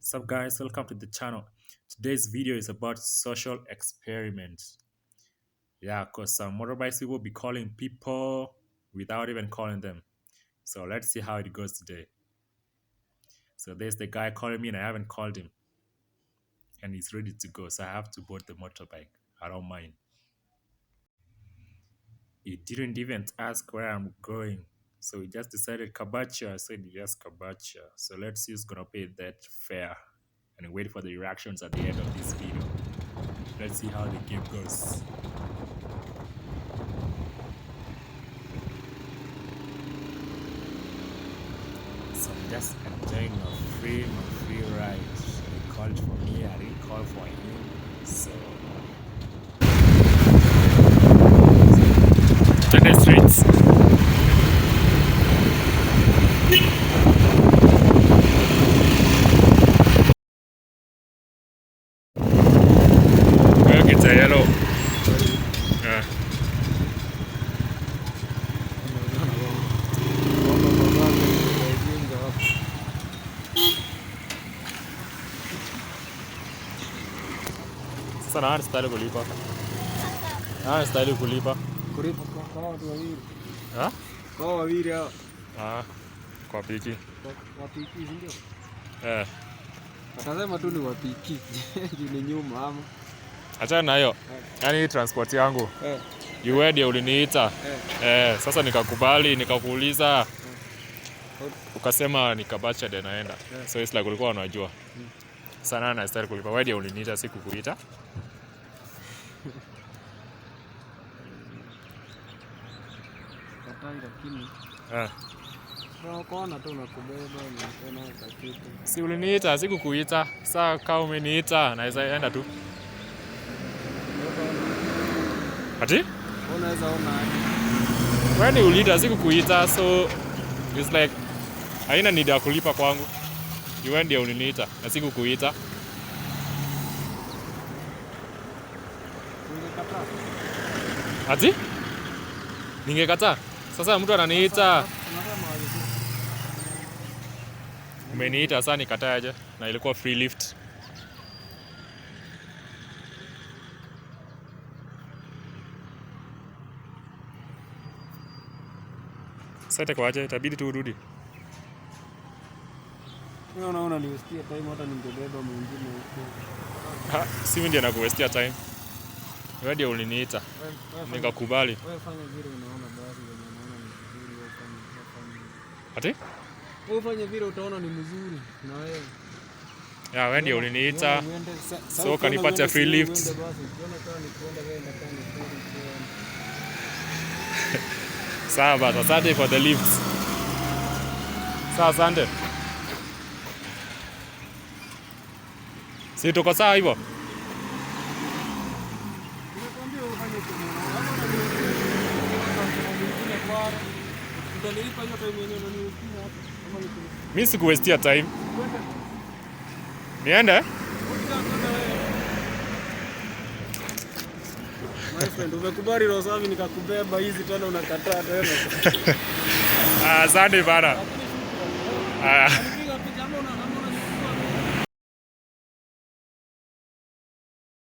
What's up guys, welcome to the channel. Today's video is about social experiments. Yeah, because some motorbikes will be calling people without even calling them. So let's see how it goes today. So there's the guy calling me and I haven't called him. And he's ready to go, so I have to board the motorbike. I don't mind. He didn't even ask where I'm going. So he just decided Kabacha. I said yes, Kabacha. So let's see who's gonna pay that fare and wait for the reactions at the end of this video. Let's see how the game goes. So I'm just enjoying my free ride. He called for me, I didn't call for him. So Twende streets. It's a yellow. Sasa na style kulipa. Style kulipa. Kulipa kwa watu wawili. Kwa wawili hao. Kwa piki. Kwa piki ndio. Atasema tu ni wapiki. Ni nyuma ama. Acha nayo. Yaani transport yangu. Yuende uliniita. Sasa nikakubali, nikakuuliza. Ukasema nikabacha de naenda. So it's like ulikuwa unajua. Sana na style kulipa. Wewe uliniita sikukuita. Lakini unaona tu unakubeba na kitu. Si uliniita sikukuita. Sasa kama umeniita naweza enda tu. Ati? Unaweza ona. Wewe ni uliita sikukuita, so it's like haina need ya kulipa kwangu. Wewe ndio uliniita na sikukuita. Ati? Ningekataa. Sasa mtu ananiita. Umeniita sasa nikataa aje na ilikuwa free lift. Sasa kwa aje itabidi tu urudi. Wewe unaona ni wastia time hata ningebeba mwingine huko. Si mimi ndiye nakuwestia time. Wewe ndio uliniita. Nikakubali. Wewe fanya vile unaona bari yenye unaona ni vizuri wewe fanya. Ati? Wewe fanya vile utaona ni mzuri na wewe. Ya wewe ndio uliniita. So kanipata free lift. Sawa basi, asante for the lift. Sawa, asante. Si tuko sawa hivyo? Mimi sikuwestia time. Niende? My friend, umekubali roho safi nikakubeba hizi tena unakataa tena. Asante bana.